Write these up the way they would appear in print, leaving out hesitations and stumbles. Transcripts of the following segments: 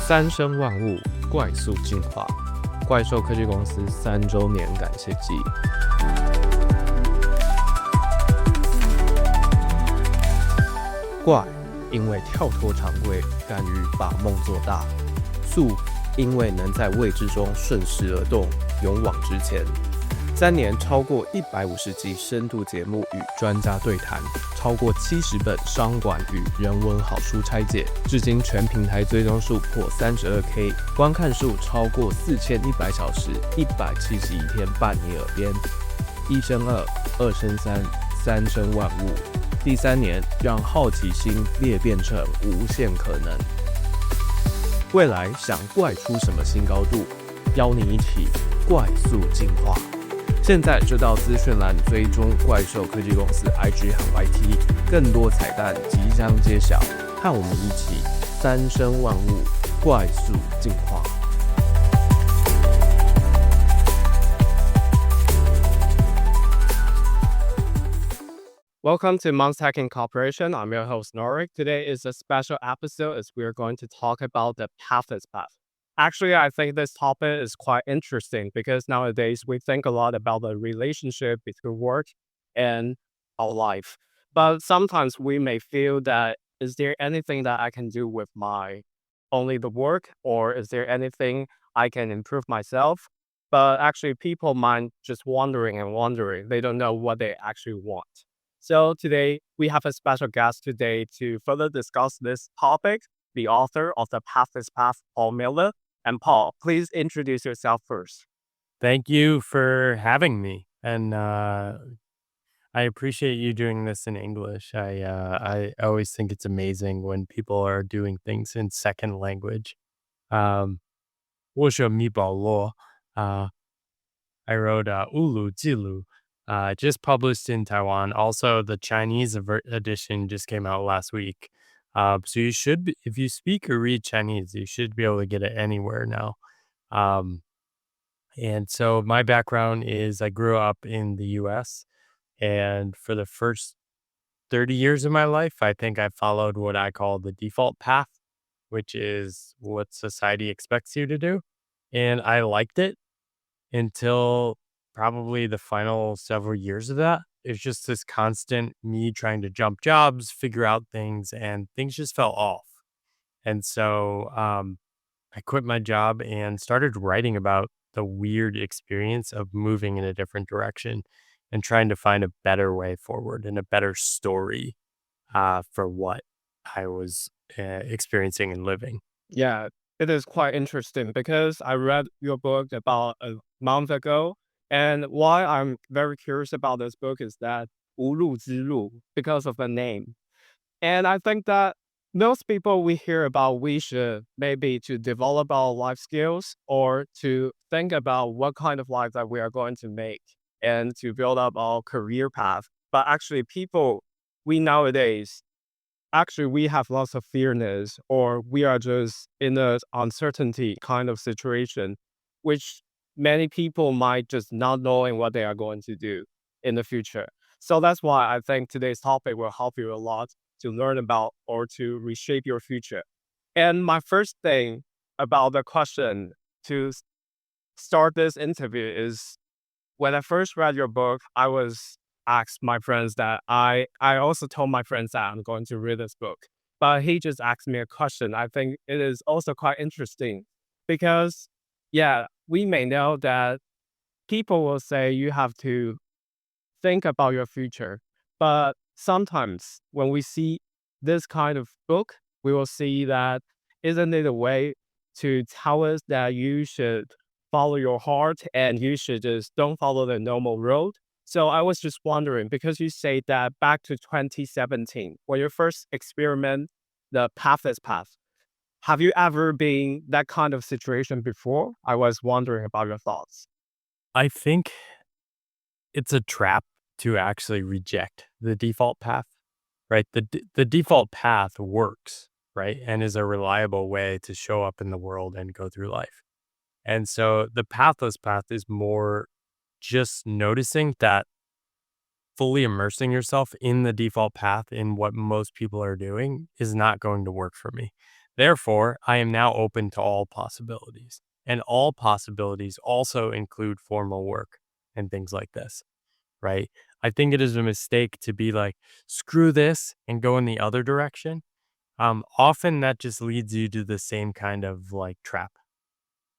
三生万物，怪速进化，怪兽科技公司3周年感谢季。怪，因为跳脱常规，敢于把梦做大；速，因为能在未知中顺势而动，勇往直前。3年超过150集深度节目与专家对谈，超过70本商管与人文好书拆解，至今全平台追踪数破32K， 观看数超过4100小时，171天伴你耳边。1生2，2生3，三生万物。第3年，让好奇心裂变成无限可能。未来想怪出什么新高度？邀你一起怪速进化。现在就到资讯栏追踪怪兽科技公司 IG 和 YT， 更多彩蛋即将揭晓，和我们一起三生万物，怪速进化。Welcome to Monstech Incorporation. I'm your host Noric. Today is a special episode as we're going to talk about the Pathless Path. Actually, I think this topic is quite interesting because nowadays we think a lot about the relationship between work and our life. But sometimes we may feel that, is there anything that I can do with my only the work, or is there anything I can improve myself? But actually people might just wondering and wondering. They don't know what they actually want. So today we have a special guest today to further discuss this topic, the author of the Pathless Path, Paul Miller. And Paul, please introduce yourself first. Thank you for having me, and I appreciate you doing this in English. I always think it's amazing when people are doing things in second language. 我是米保罗. I wrote 无路之路, just published in Taiwan. Also, the Chinese edition just came out last week. So you should, if you speak or read Chinese, you should be able to get it anywhere now. And so my background is I grew up in the US, and for the first 30 years of my life, I think I followed what I call the default path, which is what society expects you to do. And I liked it until probably the final several years of that. It's just this constant me trying to jump jobs, figure out things, and things just fell off. And so I quit my job and started writing about the weird experience of moving in a different direction and trying to find a better way forward and a better story for what I was experiencing and living. Yeah, it is quite interesting because I read your book about a month ago. And why I'm very curious about this book is that 无路之路, because of the name. And I think that most people we hear about, we should maybe to develop our life skills or to think about what kind of life that we are going to make and to build up our career path. But actually people, we nowadays, actually we have lots of fearness, or we are just in an uncertainty kind of situation, which many people might just not knowing what they are going to do in the future. So that's why I think today's topic will help you a lot to learn about or to reshape your future. And my first thing about the question to start this interview is, when I first read your book, I was asked my friends that I also told my friends that I'm going to read this book. But he just asked me a question. I think it is also quite interesting because, yeah, we may know that people will say you have to think about your future. But sometimes when we see this kind of book, we will see that isn't it a way to tell us that you should follow your heart and you should just don't follow the normal road. So I was just wondering, because you say that back to 2017, when you first experiment the Pathless Path, have you ever been that kind of situation before? I was wondering about your thoughts. I think it's a trap to actually reject the default path, right? The default path works, right? And is a reliable way to show up in the world and go through life. And so the pathless path is more just noticing that fully immersing yourself in the default path in what most people are doing is not going to work for me. Therefore, I am now open to all possibilities. And all possibilities also include formal work and things like this, right? I think it is a mistake to be like, screw this and go in the other direction. Often that just leads you to the same kind of like trap,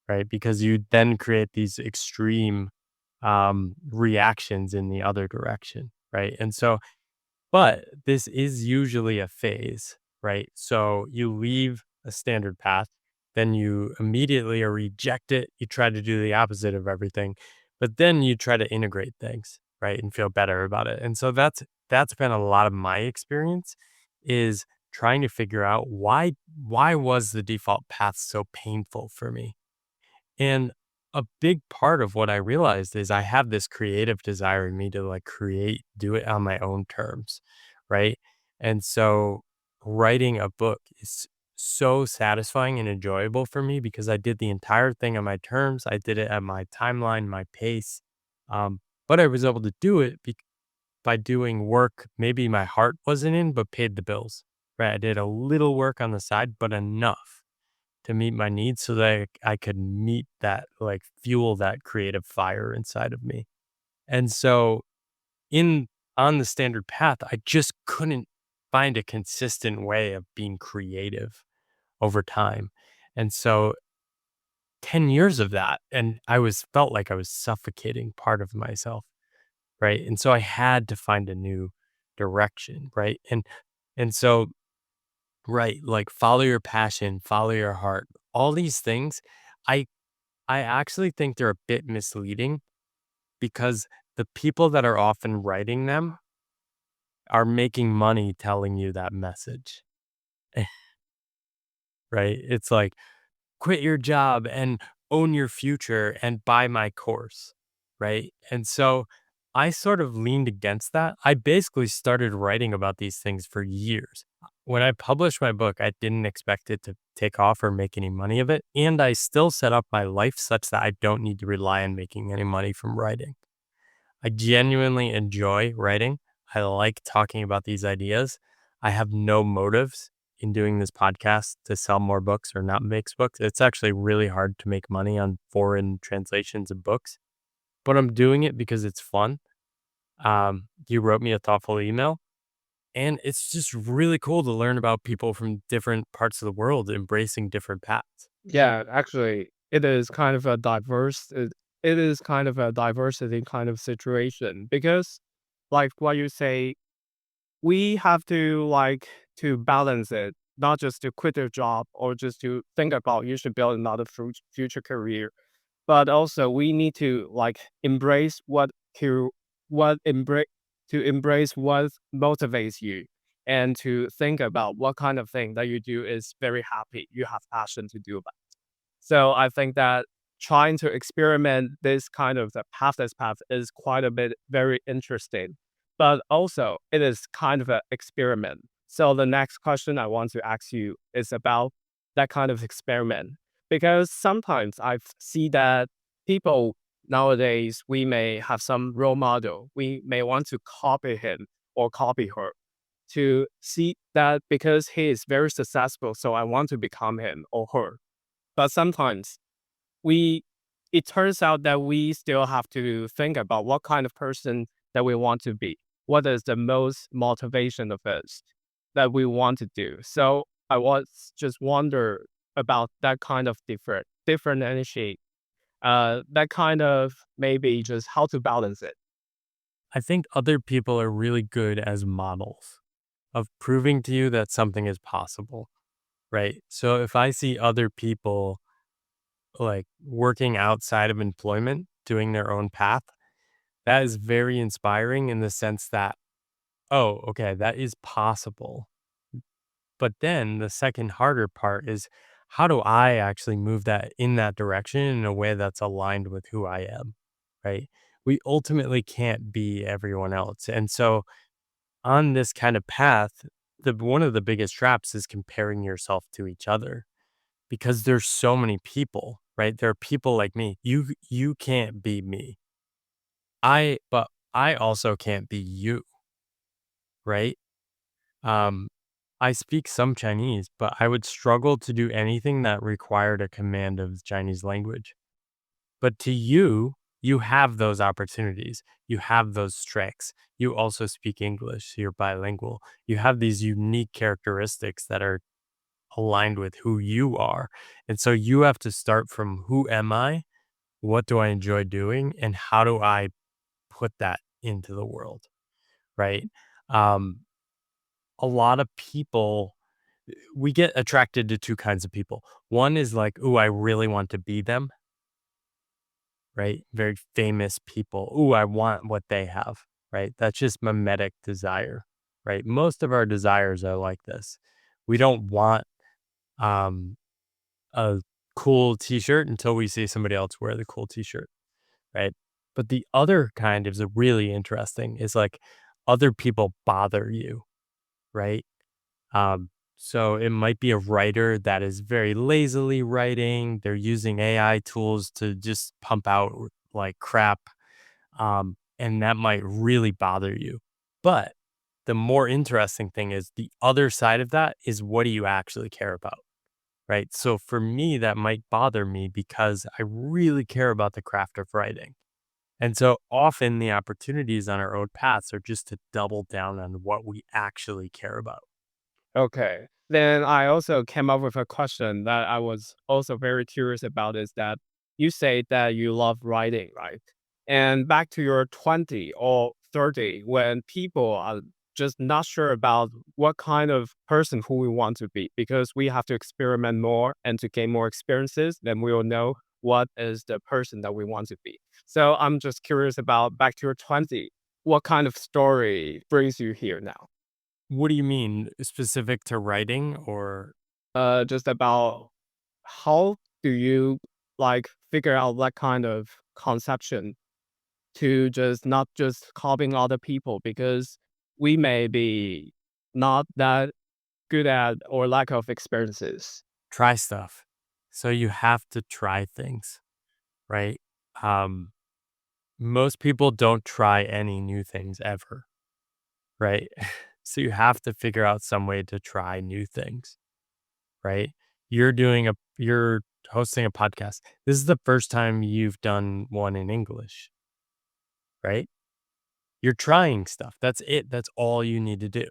right? Because you then create these extreme reactions in the other direction, right? And so, but this is usually a phase, right? So you leave a standard path, then you immediately reject it. You try to do the opposite of everything, but then you try to integrate things, right? And feel better about it. And so that's been a lot of my experience, is trying to figure out why was the default path so painful for me? And a big part of what I realized is I have this creative desire in me to like do it on my own terms, right? And so writing a book is so satisfying and enjoyable for me because I did the entire thing on my terms. I did it at my timeline, my pace. But I was able to do it by doing work maybe my heart wasn't in, but paid the bills, right? I did a little work on the side, but enough to meet my needs so that I could meet that, like fuel that creative fire inside of me. And so in on the standard path, I just couldn't find a consistent way of being creative over time. And so 10 years of that, and felt like I was suffocating part of myself, right? And so I had to find a new direction, right? And so right, like follow your passion, follow your heart. All these things, I I actually think they're a bit misleading because the people that are often writing them are making money telling you that message. Right? It's like quit your job and own your future and buy my course, right? And so I sort of leaned against that. I basically started writing about these things for years. When I published my book, I didn't expect it to take off or make any money of it. And I still set up my life such that I don't need to rely on making any money from writing. I genuinely enjoy writing. I like talking about these ideas. I have no motives in doing this podcast to sell more books or not make books. It's actually really hard to make money on foreign translations of books, but I'm doing it because it's fun. You wrote me a thoughtful email, and it's just really cool to learn about people from different parts of the world embracing different paths. Yeah, actually, it is kind of a it is kind of a diversity kind of situation because, like what you say, we have to to balance it, not just to quit your job or just to think about you should build another future career, but also we need to embrace what embrace to embrace what motivates you and to think about what kind of thing that you do is very happy you have passion to do about. So I think that trying to experiment this kind of the pathless path is quite a bit very interesting, but also it is kind of an experiment. So the next question I want to ask you is about that kind of experiment, because sometimes I see that people nowadays, we may have some role model. We may want to copy him or copy her to see that because he is very successful, so I want to become him or her. But sometimes we it turns out that we still have to think about what kind of person that we want to be. What is the most motivation of us that we want to do? So I was just wonder about that kind of different energy, that kind of maybe just how to balance it. I think other people are really good as models of proving to you that something is possible, right? So if I see other people like working outside of employment, doing their own path, that is very inspiring in the sense that, oh, okay, that is possible. But then the second harder part is, how do I actually move that in that direction in a way that's aligned with who I am, right? We ultimately can't be everyone else. And so on this kind of path, the one of the biggest traps is comparing yourself to each other because there's so many people, right? There are people like me. You can't be me. But I also can't be you, right? Um I speak some Chinese, but I would struggle to do anything that required a command of the Chinese language. But to you, you have those opportunities. You have those strengths. You also speak English, so you're bilingual. You have these unique characteristics that are aligned with who you are. And so you have to start from who am I? What do I enjoy doing? And how do I put that into the world? Right. Um, a lot of people, we get attracted to two kinds of people. One is like, oh, I really want to be them. Right. Very famous people. Oh, I want what they have. Right. That's just mimetic desire. Right. Most of our desires are like this. We don't want a cool t-shirt until we see somebody else wear the cool t-shirt, right? But the other kind is really interesting, is like other people bother you, right? So it might be a writer that is very lazily writing. They're using AI tools to just pump out like crap. And that might really bother you. But the more interesting thing is the other side of that is, what do you actually care about? Right. So for me, that might bother me because I really care about the craft of writing. And so often the opportunities on our own paths are just to double down on what we actually care about. Okay. Then I also came up with a question that I was also very curious about, is that you say that you love writing, right? And back to your 20 or 30, when people are just not sure about what kind of person who we want to be, because we have to experiment more and to gain more experiences, then we will know what is the person that we want to be. So I'm just curious about, back to your 20, what kind of story brings you here now? What do you mean, specific to writing or? Just about how do you like figure out that kind of conception to just not just copying other people, because we may be not that good at or lack of experiences. Try stuff. So you have to try things, right? Um, Most people don't try any new things ever, right? So you have to figure out some way to try new things, right? You're hosting a podcast. This is the first time you've done one in English, right? You're trying stuff. That's it. That's all you need to do.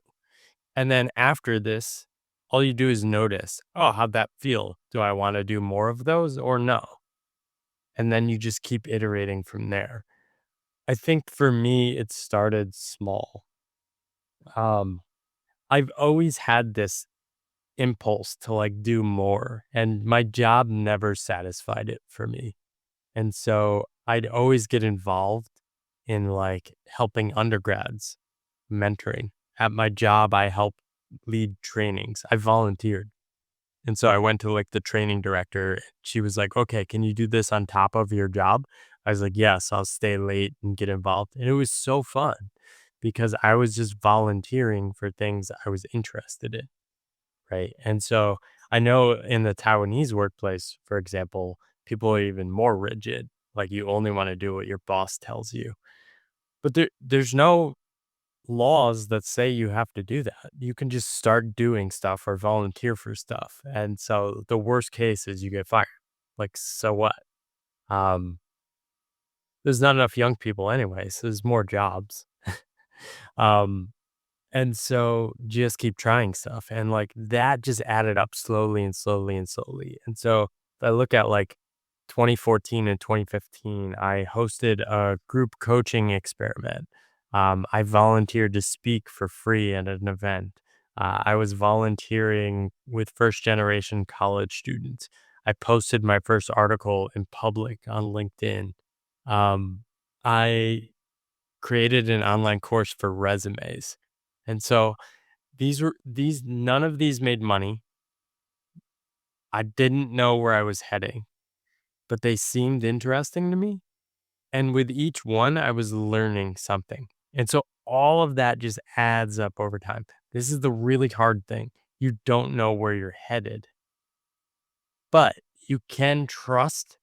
And then after this, all you do is notice, oh, how'd that feel? Do I want to do more of those or no? And then you just keep iterating from there. I think for me, it started small. Um, I've always had this impulse to like do more, and my job never satisfied it for me. And so I'd always get involved in like helping undergrads, mentoring. At my job, I helped lead trainings. I volunteered. And so I went to like the training director. She was like, okay, can you do this on top of your job? I was like, yes, I'll stay late and get involved. And it was so fun because I was just volunteering for things I was interested in. Right. And so I know in the Taiwanese workplace, for example, people are even more rigid. Like you only want to do what your boss tells you. But there's no laws that say you have to do that. You can just start doing stuff or volunteer for stuff. And so the worst case is you get fired. Like, so what? Um, there's not enough young people anyway, so there's more jobs. um, and so just keep trying stuff. And like that just added up slowly and slowly and slowly. And so if I look at like 2014 and 2015, I hosted a group coaching experiment. I volunteered to speak for free at an event. I was volunteering with first generation college students. I posted my first article in public on LinkedIn. I created an online course for resumes. And so none of these made money. I didn't know where I was heading, but they seemed interesting to me. And with each one, I was learning something. And so all of that just adds up over time. This is the really hard thing. You don't know where you're headed, but you can trust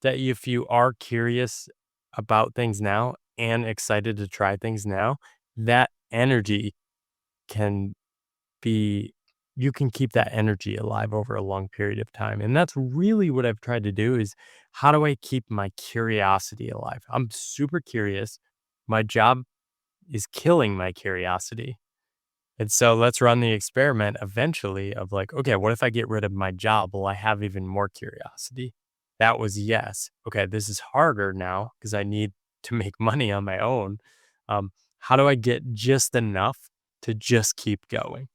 that if you are curious about things now and excited to try things now, that energy can be you can keep that energy alive over a long period of time. And that's really what I've tried to do is how do I keep my curiosity alive? I'm super curious. My job is killing my curiosity. And so let's run the experiment eventually of like, okay, what if I get rid of my job? Will I have even more curiosity? That was yes. Okay, this is harder now because I need to make money on my own. How do I get just enough to just keep going?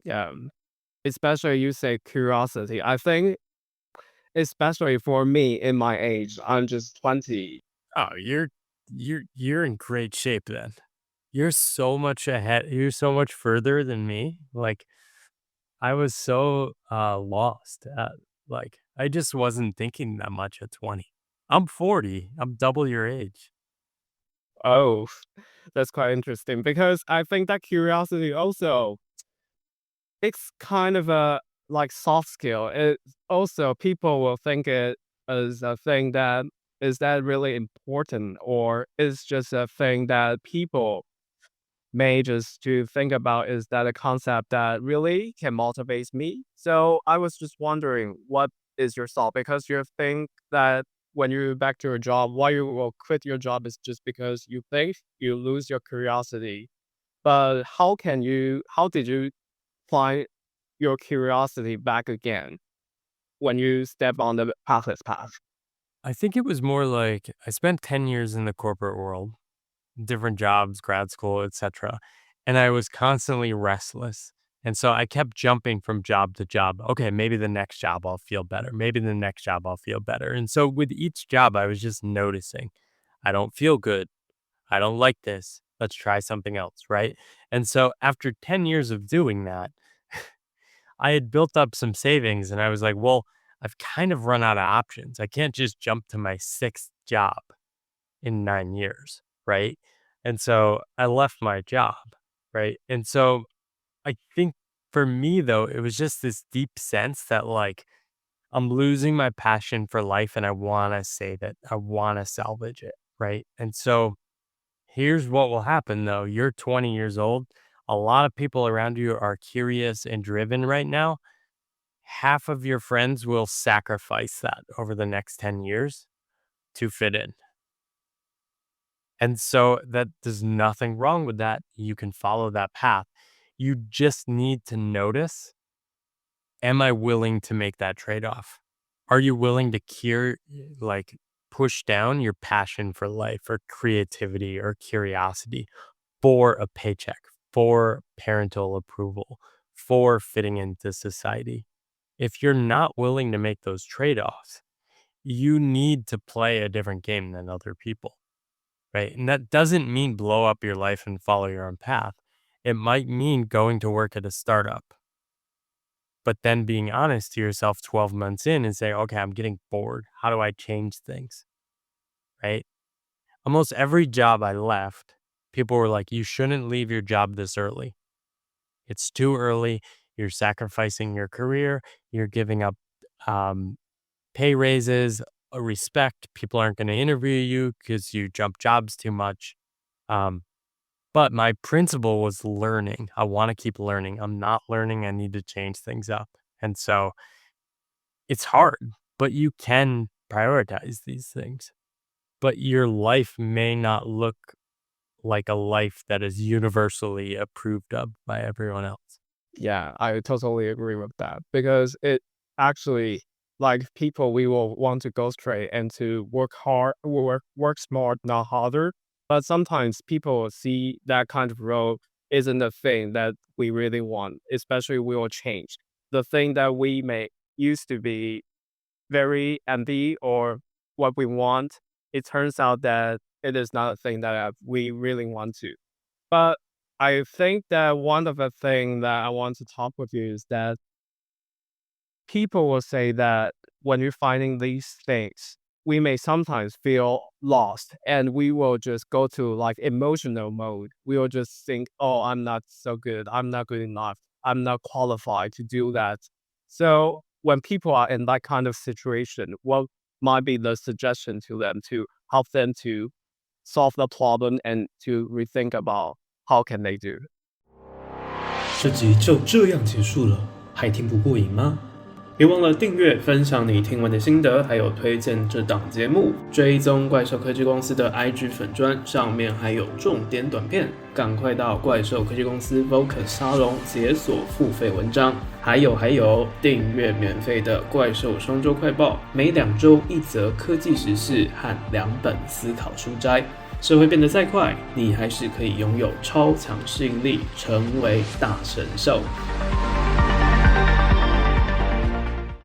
Yeah, especially you say curiosity. I think, especially for me in my age, I'm just 20. Oh, you're in great shape then. You're so much ahead. You're so much further than me. Like I was so lost at like I just wasn't thinking that much at 20. I'm 40. I'm double your age. Oh, that's quite interesting because I think that curiosity also, it's kind of a like soft skill. It also people will think it as a thing that is that really important or is just a thing that people may just to think about is that a concept that really can motivate me. So I was just wondering what is your thought because you think that when you're back to your job, why you will quit your job is just because you think you lose your curiosity. But how did you find your curiosity back again when you step on the pathless path? I think it was more like I spent 10 years in the corporate world, different jobs, grad school, etc. And I was constantly restless. And so I kept jumping from job to job. Okay, maybe the next job I'll feel better. Maybe the next job I'll feel better. And so with each job, I was just noticing I don't feel good. I don't like this. Let's try something else. Right. And so after 10 years of doing that, I had built up some savings and I was like, well, I've kind of run out of options. I can't just jump to my sixth job in 9 years, right? And so I left my job, right? And so I think for me, though, it was just this deep sense that like I'm losing my passion for life and I want to save it. I want to salvage it, right? And so here's what will happen though. You're 20 years old. A lot of people around you are curious and driven right now. Half of your friends will sacrifice that over the next 10 years to fit in. And so that there's nothing wrong with that. You can follow that path. You just need to notice, am I willing to make that trade-off? Are you willing to like push down your passion for life or creativity or curiosity for a paycheck, for parental approval, for fitting into society? If you're not willing to make those trade-offs, you need to play a different game than other people. Right. And that doesn't mean blow up your life and follow your own path. It might mean going to work at a startup, but then being honest to yourself 12 months in and say, okay, I'm getting bored. How do I change things? Right. Almost every job I left, people were like, you shouldn't leave your job this early. It's too early. You're sacrificing your career. You're giving up pay raises, respect. People aren't going to interview you because you jump jobs too much. Um, But my principle was learning. I want to keep learning. I'm not learning. I need to change things up. And so it's hard, but you can prioritize these things. But your life may not look like a life that is universally approved of by everyone else. Yeah, I totally agree with that because it actually, like people, we will want to go straight and to work hard, work smart, not harder. But sometimes people will see that kind of role isn't the thing that we really want, especially we will change. The thing that we may used to be very envy or what we want, it turns out that it is not a thing that we really want to. But I think that one of the things that I want to talk with you is that people will say that when you're finding these things, we may sometimes feel lost and we will just go to like emotional mode. We will just think, oh, I'm not so good. I'm not good enough. I'm not qualified to do that. So when people are in that kind of situation, what might be the suggestion to them to help them to solve the problem and to rethink about how can they do? 这集就这样结束了，还听不过瘾吗？别忘了订阅、分享你听完的心得，还有推荐这档节目，追踪怪兽科技公司的 IG 粉专，上面还有重点短片，赶快到怪兽科技公司 Vocus 沙龙解锁付费文章。还有，订阅免费的怪兽双周快报，每2周1则科技时事和2本思考书斋。社会变得再快，你还是可以拥有超强适应力，成为大神兽。